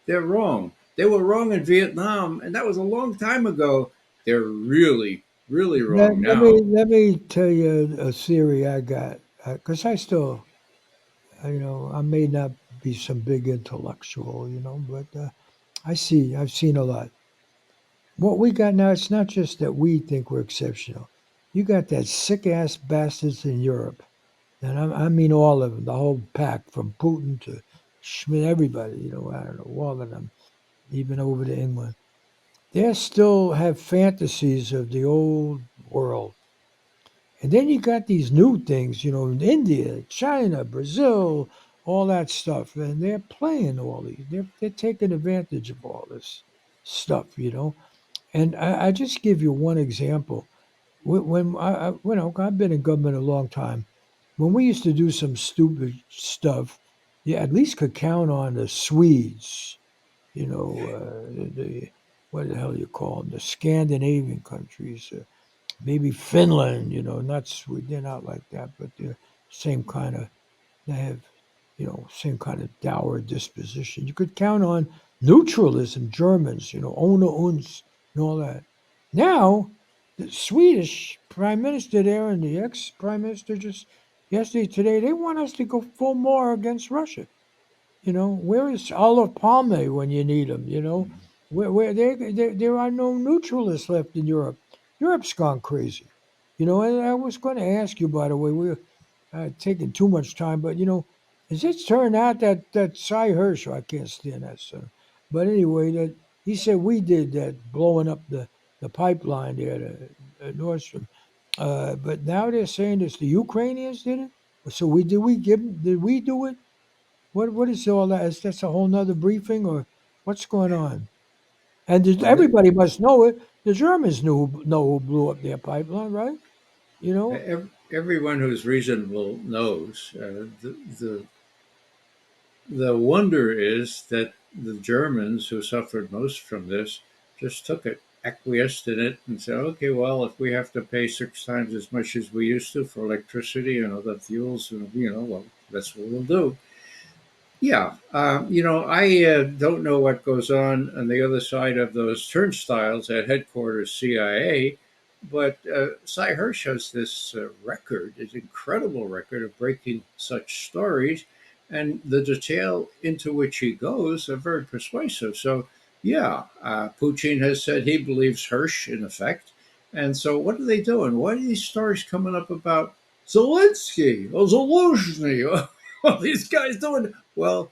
C: They're wrong. They were wrong in Vietnam, and that was a long time ago. They're really, really
B: Let,
C: wrong
B: let me
C: now.
B: let me tell you a theory I got, because I still, I may not be some big intellectual, but I've seen a lot. What we got now, it's not just that we think we're exceptional. You got that sick ass bastards in Europe, and I mean all of them, the whole pack from Putin to Schmidt, everybody. I don't know, all of them, even over to England. They still have fantasies of the old world. And then you got these new things, in India, China, Brazil, all that stuff, and they're playing all these. They're taking advantage of all this stuff. And I just give you one example. When I've been in government a long time. When we used to do some stupid stuff, you at least could count on the Swedes. The what the hell you call them? The Scandinavian countries. Maybe Finland, not Sweden, they're not like that, but they're same kind of, they have, same kind of dour disposition. You could count on neutralism, Germans, ohne uns, and all that. Now, the Swedish prime minister there and the ex prime minister just yesterday, today, they want us to go full war against Russia. Where is Olive Palme when you need him? Where there are no neutralists left in Europe. Europe's gone crazy. And I was going to ask you, by the way, we're taking too much time, but as it's turned out that Cy Herschel, I can't stand that son. But anyway, that he said we did that blowing up the pipeline there, the Nord Stream. But now they're saying it's the Ukrainians did it. So did we do it? What is all that? Is that's a whole nother briefing or what's going on? And
C: Well,
B: everybody must know it. The Germans know who blew up their pipeline, right? You know,
C: everyone who's reasonable knows. The wonder is that the Germans, who suffered most from this, just took it, acquiesced in it, and said, "Okay, well, if we have to pay 6 times as much as we used to for electricity and other fuels, well, that's what we'll do." Yeah, I don't know what goes on the other side of those turnstiles at headquarters CIA, but Cy Hirsch has this record, this incredible record of breaking such stories, and the detail into which he goes are very persuasive. So, yeah, Putin has said he believes Hirsch in effect, and so what are they doing? Why are these stories coming up about Zelensky or Zelensky? What are these guys doing? Well,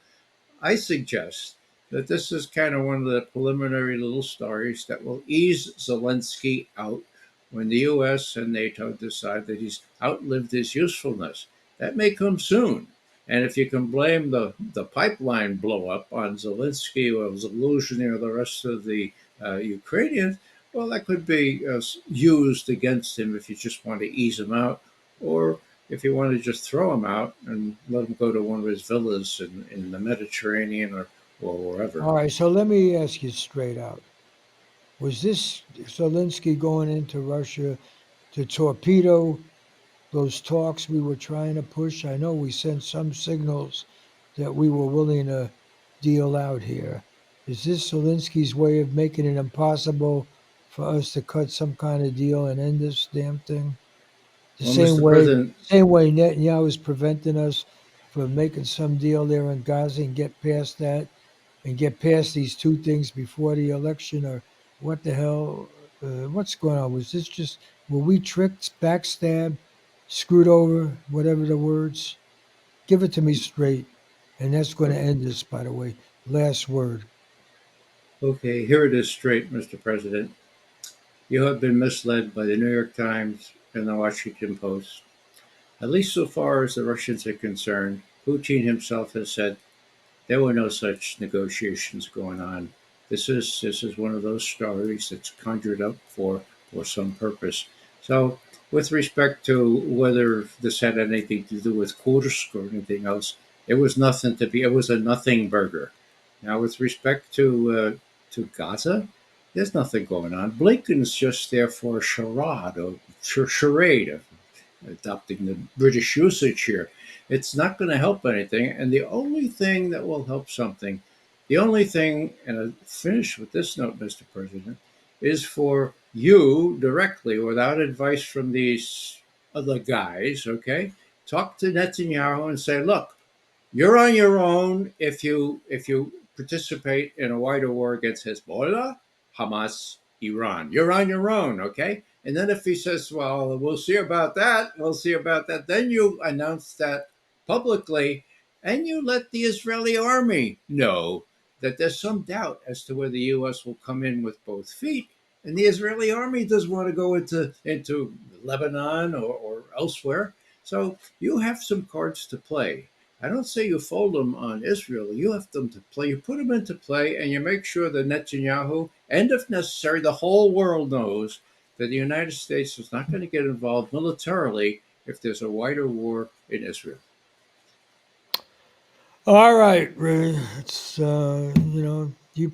C: I suggest that this is kind of one of the preliminary little stories that will ease Zelensky out when the US and NATO decide that he's outlived his usefulness. That may come soon. And if you can blame the pipeline blow up on Zelensky or Zelensky or the rest of the Ukrainians, well, that could be used against him if you just want to ease him out. Or if you want to just throw him out and let him go to one of his villas in the Mediterranean or wherever.
B: all right. So let me ask you straight out: was this Zelensky going into Russia to torpedo those talks we were trying to push? I know we sent some signals that we were willing to deal out here? Is this Zelensky's way of making it impossible for us to cut some kind of deal and end this damn thing? The
C: Well, Mr. President,
B: same way Netanyahu is preventing us from making some deal there in Gaza and get past that and get past these two things before the election, or what the hell? What's going on? Was this just, were we tricked, backstabbed, screwed over, whatever the words? Give it to me straight. And that's going to end this, by the way. Last word.
C: okay, here it is straight, Mr. President. You have been misled by the New York Times and the Washington Post. At least so far as the Russians are concerned, Putin himself has said there were no such negotiations going on. This is one of those stories that's conjured up for some purpose. So, with respect to whether this had anything to do with Kursk or anything else, it was nothing to be. It was a nothing burger. Now, with respect to Gaza, there's nothing going on. Blinken's just there for a charade of adopting the British usage here. It's not going to help anything. And the only thing that will help something, the only thing, and I'll finish with this note, Mr. President, is for you directly, without advice from these other guys, okay? Talk to Netanyahu and say, look, you're on your own if you participate in a wider war against Hezbollah, Hamas, Iran. You're on your own, okay? And then if he says, "Well, we'll see about that. We'll see about that," then you announce that publicly, and you let the Israeli army know that there's some doubt as to whether the U.S. will come in with both feet, and the Israeli army doesn't want to go into Lebanon or elsewhere. So you have some cards to play. I don't say you fold them on Israel. You have them to play. You put them into play, and you make sure that Netanyahu, and if necessary, the whole world knows that the United States is not going to get involved militarily if there's a wider war in Israel.
B: All right, Ray. It's, you,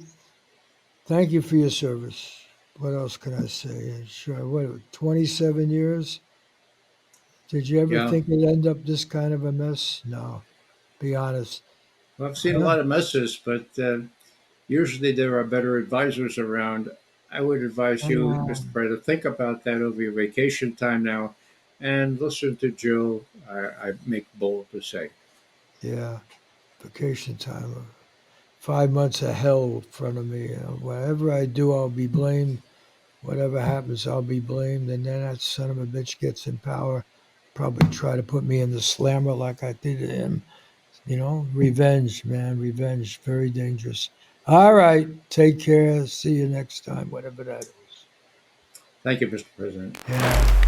B: thank you for your service. What else can I say? Sure. What, 27 years? Did you ever
C: Yeah,
B: think it'd end up this kind of a mess? No. Be honest.
C: well, I've seen a
B: Huh?
C: lot of messes, but usually there are better advisors around. I would advise you, Mr.
B: Um,
C: President, think about that over your vacation time now, and listen to Jill. I make bold to say.
B: yeah. Vacation time. 5 months of hell in front of me. Whatever I do, I'll be blamed. Whatever happens, I'll be blamed. And then that son of a bitch gets in power, probably try to put me in the slammer like I did to him. Revenge, man, revenge. Very dangerous. All right. Take care. See you next time, whatever that is.
C: Thank you, Mr. President.
B: Yeah.